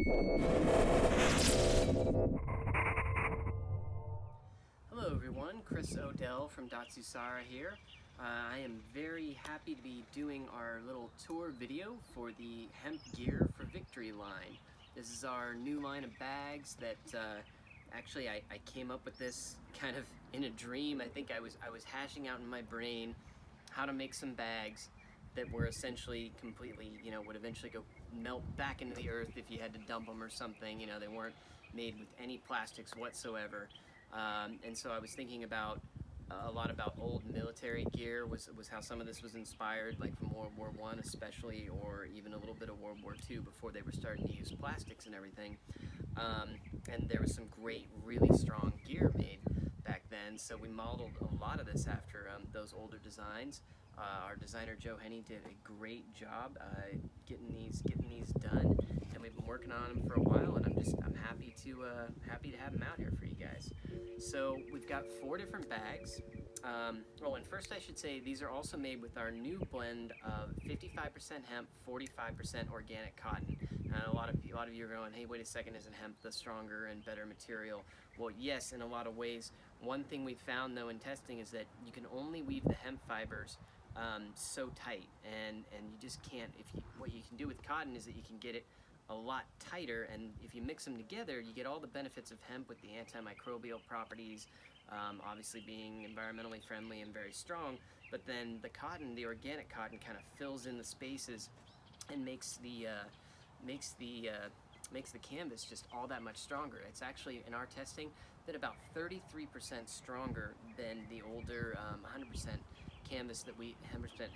Hello everyone, Chris Odell from DSGEAR here. I am very happy to be doing our little tour video for the Hemp Gear for Victory line. This is our new line of bags that actually I came up with this kind of in a dream. I think I was hashing out in my brain how to make some bags that were essentially completely, would eventually go melt back into the earth if you had to dump them or something. They weren't made with any plastics whatsoever. And so I was thinking about a lot about old military gear was how some of this was inspired, like from World War I especially, or even a little bit of World War II before they were starting to use plastics and everything. And there was some great, really strong gear made back then, so we modeled a lot of this after those older designs. Our designer Joe Henney did a great job getting these done, and we've been working on them for a while, and I'm happy to have them out here for you guys. So we've got 4 different bags. And first I should say these are also made with our new blend of 55% hemp, 45% organic cotton. And a lot of you are going, hey, wait a second, isn't hemp the stronger and better material? Well, yes, in a lot of ways. One thing we found though in testing is that you can only weave the hemp fibers so tight, and you just can't. What you can do with cotton is that you can get it a lot tighter, and if you mix them together, you get all the benefits of hemp with the antimicrobial properties, obviously being environmentally friendly and very strong. But then the cotton, the organic cotton, kind of fills in the spaces and makes the canvas just all that much stronger. It's actually, in our testing, that about 33% stronger than the older 100% canvas that 100%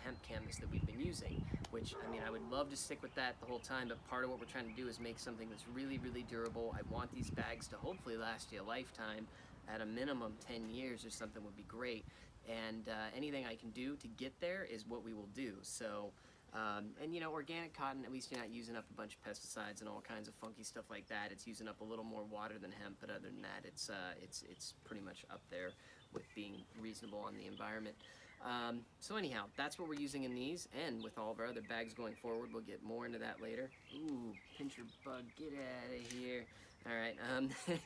hemp canvas that we've been using, which, I mean, I would love to stick with that the whole time, but part of what we're trying to do is make something that's really, really durable. I want these bags to hopefully last you a lifetime. At a minimum 10 years or something would be great, and anything I can do to get there is what we will do. So and organic cotton, at least you're not using up a bunch of pesticides and all kinds of funky stuff like that. It's using up a little more water than hemp, but other than that, it's pretty much up there with being reasonable on the environment. So anyhow, that's what we're using in these, and with all of our other bags going forward. We'll get more into that later. Ooh, pincher bug, get out of here. All right,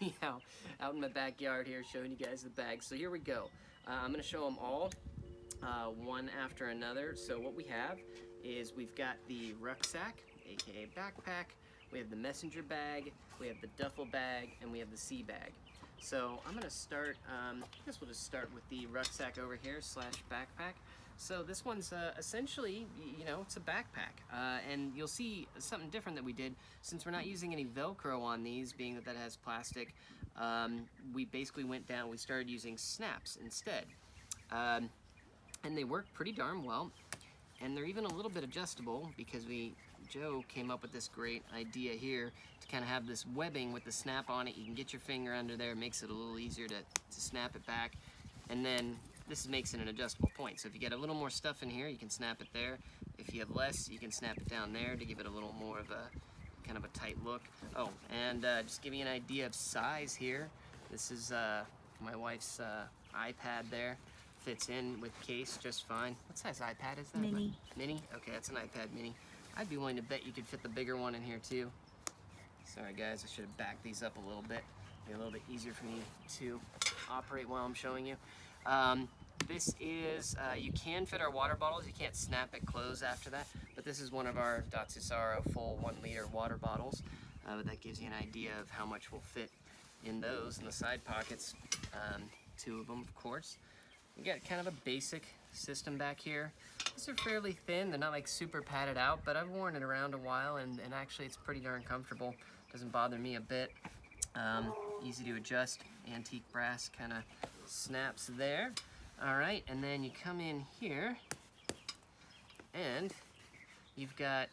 anyhow, out in my backyard here showing you guys the bags. So here we go. I'm gonna show them all one after another. So what we have is we've got the rucksack, aka backpack, we have the messenger bag, we have the duffel bag, and we have the sea bag. So I'm gonna start, I guess we'll just start with the rucksack over here / backpack. So this one's essentially, it's a backpack, and you'll see something different that we did. Since we're not using any Velcro on these, being that has plastic, we basically we started using snaps instead. And they work pretty darn well, and they're even a little bit adjustable because Joe came up with this great idea here to kind of have this webbing with the snap on it. You can get your finger under there, it makes it a little easier to snap it back, and then this makes it an adjustable point. So if you get a little more stuff in here, you can snap it there. If you have less, you can snap it down there to give it a little more of a kind of a tight look. Oh, and just give you an idea of size here. This is my wife's iPad there. Fits in with case just fine. What size iPad is that? Mini. Mini? Okay, that's an iPad mini. I'd be willing to bet you could fit the bigger one in here too. Sorry guys, I should have backed these up a little bit. Be a little bit easier for me to operate while I'm showing you. This is, you can fit our water bottles. You can't snap it closed after that, but this is one of our DSGEAR full 1 liter water bottles. But that gives you an idea of how much will fit in those, in the side pockets. 2 of them, of course. We got kind of a basic system back here. These are fairly thin. They're not like super padded out, but I've worn it around a while, and actually it's pretty darn comfortable. Doesn't bother me a bit. Easy to adjust. Antique brass kind of snaps there. All right, and then you come in here, and you've got,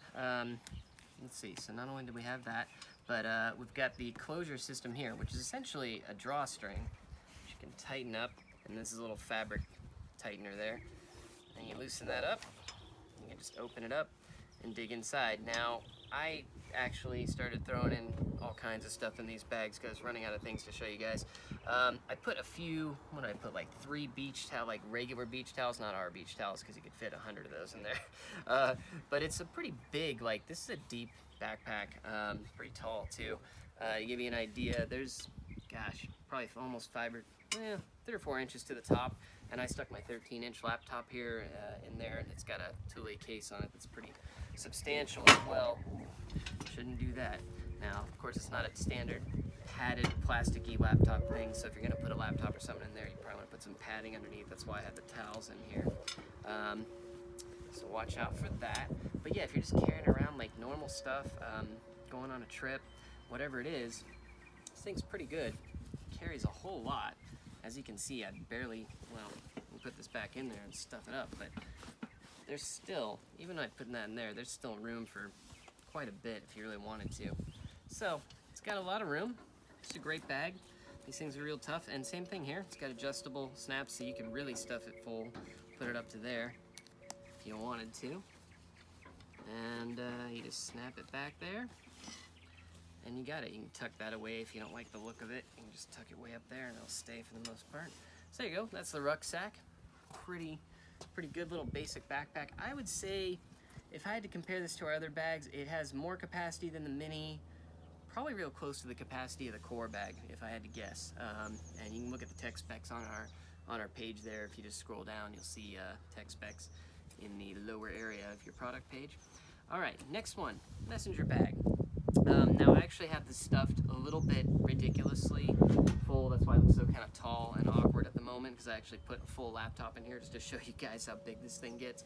let's see, so not only do we have that, but we've got the closure system here, which is essentially a drawstring, which you can tighten up. And this is a little fabric tightener there. And you loosen that up, you can just open it up, and dig inside. Now, I actually started throwing in all kinds of stuff in these bags because I was running out of things to show you guys. I put a few, what did I put, like 3 beach towels, like regular beach towels, not our beach towels, because you could fit 100 of those in there. But it's a pretty big, like, this is a deep backpack, pretty tall too. To give you an idea, there's, gosh, probably almost 3 or 4 inches to the top, and I stuck my 13-inch laptop here in there, and it's got a Thule case on it that's pretty substantial as well. Shouldn't do that. Now, of course, it's not a standard padded plasticky laptop thing, so if you're gonna put a laptop or something in there, you probably wanna put some padding underneath. That's why I have the towels in here. So watch out for that. But yeah, if you're just carrying around like normal stuff, going on a trip, whatever it is, this thing's pretty good. It carries a whole lot. As you can see, I barely, well, we'll put this back in there and stuff it up, but there's still, even though I put that in there, there's still room for quite a bit if you really wanted to. So, it's got a lot of room. It's a great bag. These things are real tough, and same thing here. It's got adjustable snaps, so you can really stuff it full, put it up to there if you wanted to. And you just snap it back there, and you got it. You can tuck that away if you don't like the look of it. You can just tuck it way up there, and it'll stay for the most part. So there you go. That's the Rucksack. Pretty good little basic backpack. I would say, if I had to compare this to our other bags, it has more capacity than the Mini, probably real close to the capacity of the Core bag, if I had to guess. And you can look at the tech specs on our page there. If you just scroll down, you'll see tech specs in the lower area of your product page. All right, next one, messenger bag. Now I actually have this stuffed a little bit ridiculously full. That's why it looks so kind of tall and awkward at the moment, because I actually put a full laptop in here just to show you guys how big this thing gets.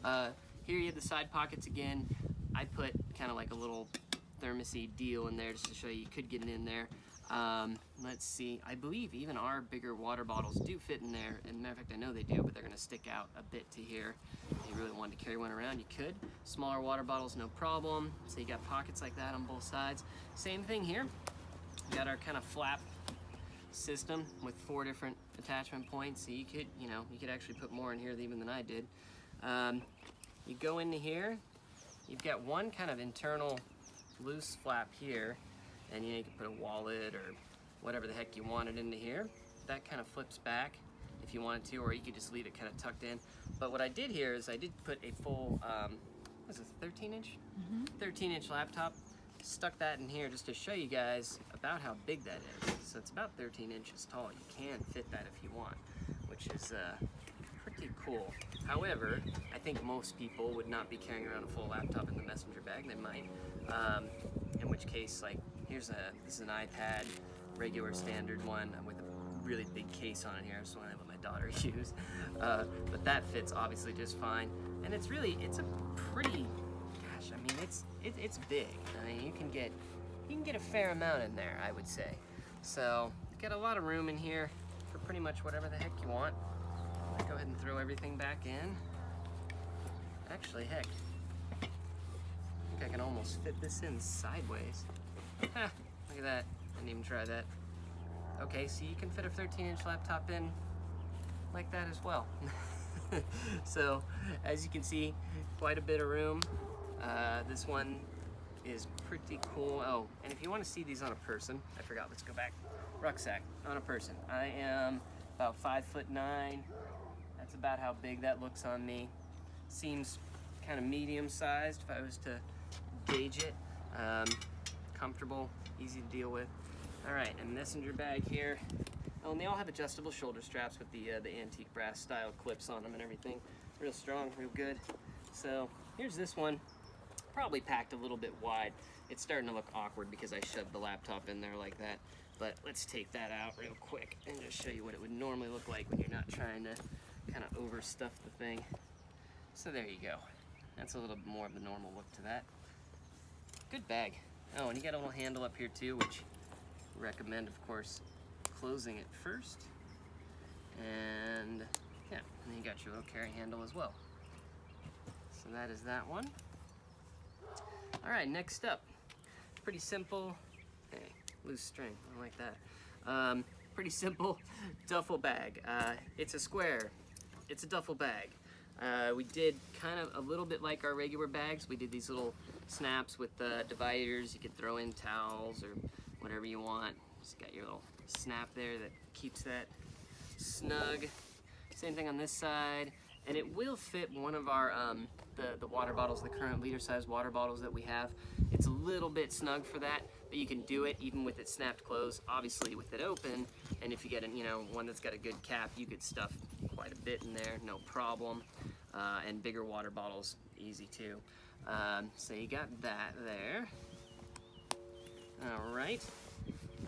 Here you have the side pockets again. I put kind of like a little thermosy deal in there just to show you could get it in there. Let's see, I believe even our bigger water bottles do fit in there. And matter of fact, I know they do, but they're gonna stick out a bit to here. If you really wanted to carry one around, you could. Smaller water bottles, no problem. So you got pockets like that on both sides. Same thing here. We got our kind of flap system with 4 different attachment points. So you could actually put more in here even than I did. You go into here, you've got one kind of internal loose flap here, and you can put a wallet or whatever the heck you wanted into here. That kind of flips back if you wanted to, or you could just leave it kind of tucked in. But what I did here is I did put a full, what is this, 13-inch? 13-inch laptop. Stuck that in here just to show you guys about how big that is. So it's about 13 inches tall. You can fit that if you want, which is pretty cool. However, I think most people would not be carrying around a full laptop in the messenger bag. They might, in which case, like, this is an iPad, regular standard one with a really big case on it here. That's the one I let my daughter use. But that fits obviously just fine. And it's a pretty, gosh, I mean, it's big. I mean, you can get a fair amount in there, I would say. So, get a lot of room in here for pretty much whatever the heck you want. Let's go ahead and throw everything back in. Actually, heck, I think I can almost fit this in sideways. Ha, look at that. I didn't even try that. Okay, so you can fit a 13-inch laptop in like that as well. So, as you can see, quite a bit of room. This one is pretty cool. Oh, and if you want to see these on a person, I forgot, let's go back. Rucksack, on a person. I am about 5'9". That's about how big that looks on me. Seems kind of medium-sized if I was to gauge it. Comfortable, easy to deal with. All right, and messenger bag here. Oh, and they all have adjustable shoulder straps with the antique brass style clips on them and everything. Real strong, real good. So here's this one. Probably packed a little bit wide. It's starting to look awkward because I shoved the laptop in there like that. But let's take that out real quick and just show you what it would normally look like when you're not trying to kind of overstuff the thing. So there you go. That's a little bit more of the normal look to that. Good bag. Oh, and you got a little handle up here too, which I recommend, of course, closing it first. And yeah, and then you got your little carry handle as well. So that is that one. All right, next up, pretty simple. Hey, loose string, I like that. Pretty simple duffel bag. It's a square. It's a duffel bag. We did kind of a little bit like our regular bags. We did these little snaps with dividers. You could throw in towels or whatever you want. Just got your little snap there that keeps that snug. Same thing on this side. And it will fit one of our, the water bottles, the current liter size water bottles that we have. It's a little bit snug for that, but you can do it even with it snapped closed, obviously with it open. And if you get one that's got a good cap, you could stuff quite a bit in there, no problem. And bigger water bottles, easy too. So you got that there. All right.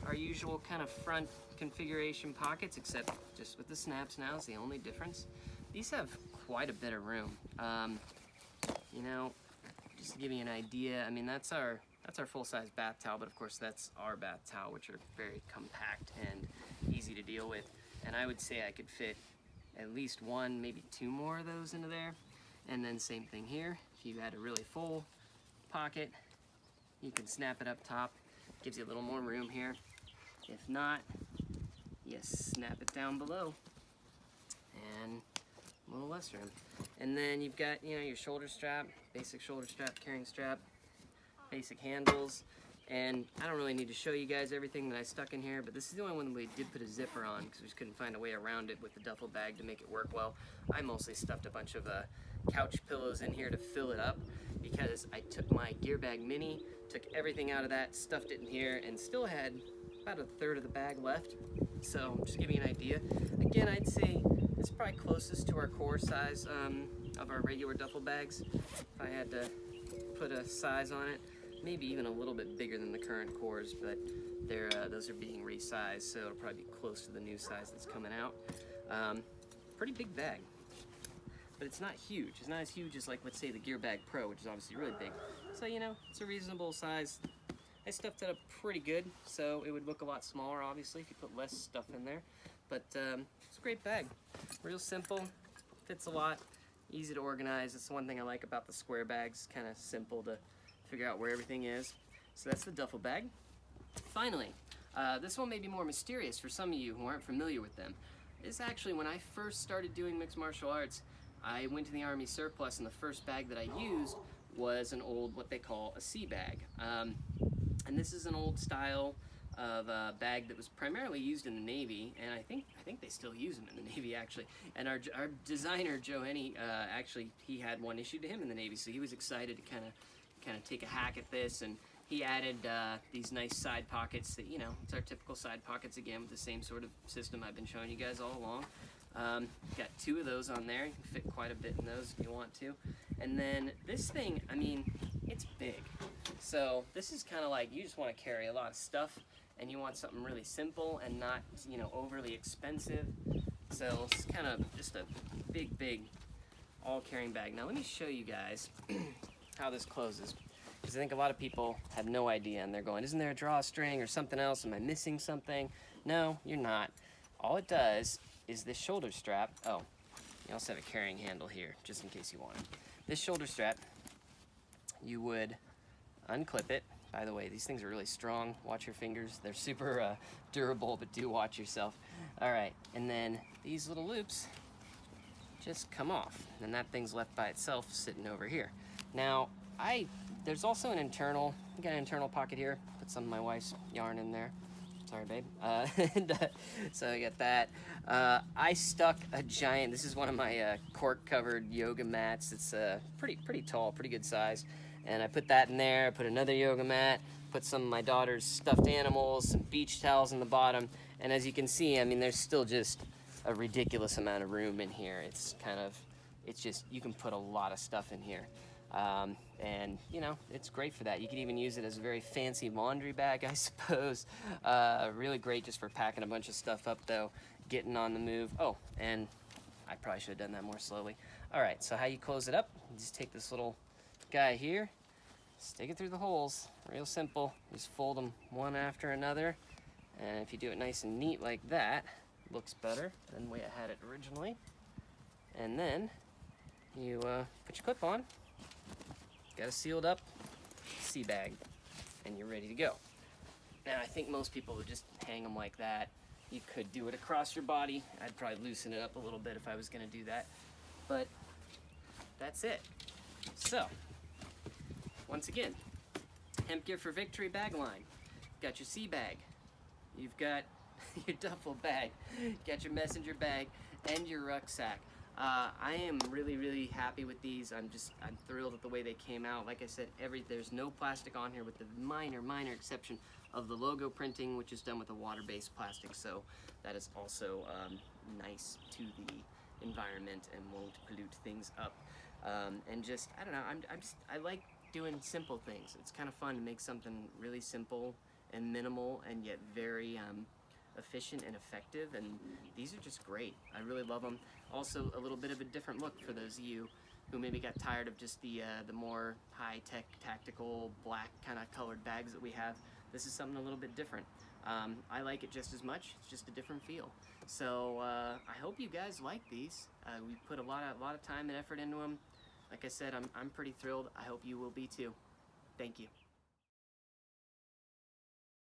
Our usual kind of front configuration pockets, except just with the snaps now is the only difference. These have quite a bit of room. Just to give you an idea, I mean, that's our full-size bath towel, but of course that's our bath towel, which are very compact and easy to deal with. And I would say I could fit at least one, maybe two more of those into there. And then same thing here. If you had a really full pocket, you can snap it up top. Gives you a little more room here. If not, you snap it down below and a little less room. And then you've got, your shoulder strap, basic shoulder strap, carrying strap, basic handles. And I don't really need to show you guys everything that I stuck in here, but this is the only one that we did put a zipper on because we just couldn't find a way around it with the duffel bag to make it work well. I mostly stuffed a bunch of couch pillows in here to fill it up because I took my gear bag mini, took everything out of that, stuffed it in here, and still had about a third of the bag left. So just giving you an idea. Again, I'd say it's probably closest to our core size of our regular duffel bags. If I had to put a size on it, maybe even a little bit bigger than the current cores, but those are being resized, so it'll probably be close to the new size that's coming out. Pretty big bag, but it's not huge. It's not as huge as, like, let's say the Gear Bag Pro, which is obviously really big. So, it's a reasonable size. I stuffed it up pretty good, so it would look a lot smaller, obviously, if you put less stuff in there. But it's a great bag. Real simple, fits a lot, easy to organize. It's the one thing I like about the square bags, kind of simple to figure out where everything is. So that's the duffel bag. Finally, this one may be more mysterious for some of you who aren't familiar with them. This actually, when I first started doing mixed martial arts, I went to the Army surplus, and the first bag that I used was an old, what they call a sea bag. And this is an old style of bag that was primarily used in the Navy, and I think they still use them in the Navy, actually. And our designer, Joe Henny, actually, he had one issued to him in the Navy, so he was excited to kind of take a hack at this, and he added these nice side pockets that, it's our typical side pockets again with the same sort of system I've been showing you guys all along. Got two of those on there. You can fit quite a bit in those if you want to. And then this thing, I mean, it's big. So this is kind of like you just want to carry a lot of stuff and you want something really simple and not, overly expensive. So it's kind of just a big all carrying bag. Now let me show you guys how this closes, because I think a lot of people have no idea and they're going, isn't there a drawstring or something else? Am I missing something? No, you're not. All it does is this shoulder strap. Oh, you also have a carrying handle here just in case you want it. This shoulder strap, you would unclip it. By the way, these things are really strong. Watch your fingers. They're super durable, but do watch yourself. All right, and then these little loops just come off, and that thing's left by itself sitting over here. Now, there's also an internal, I got an internal pocket here. Put some of my wife's yarn in there. Sorry, babe. So I got that. I stuck a giant, this is one of my cork-covered yoga mats. It's pretty tall, pretty good size. And I put that in there. I put another yoga mat, put some of my daughter's stuffed animals, some beach towels in the bottom. And as you can see, I mean, there's still just a ridiculous amount of room in here. It's just, you can put a lot of stuff in here. And it's great for that. You can even use it as a very fancy laundry bag, I suppose. Really great just for packing a bunch of stuff up though, getting on the move. Oh, and I probably should have done that more slowly. All right, so how you close it up, you just take this little guy here, stick it through the holes, real simple. Just fold them one after another. And if you do it nice and neat like that, it looks better than the way I had it originally. And then you put your clip on, got a sealed up sea bag, and you're ready to go. Now I think most people would just hang them like that. You could do it across your body. I'd probably loosen it up a little bit if I was gonna do that. But that's it. So, once again, Hemp Gear for Victory bag line. Got your sea bag, you've got your duffel bag, got your messenger bag, and your rucksack. I am really happy with these. I'm thrilled with the way they came out. Like I said, there's no plastic on here with the minor exception of the logo printing, which is done with a water-based plastic. So that is also nice to the environment and won't pollute things up. And just, I don't know, I like doing simple things. It's kind of fun to make something really simple and minimal and yet very efficient and effective, and these are just great. I really love them. Also, a little bit of a different look for those of you who maybe got tired of just the more high-tech, tactical, black kind of colored bags that we have. This is something a little bit different. I like it just as much. It's just a different feel. So I hope you guys like these. We put a lot of time and effort into them. Like I said, I'm pretty thrilled. I hope you will be too. Thank you.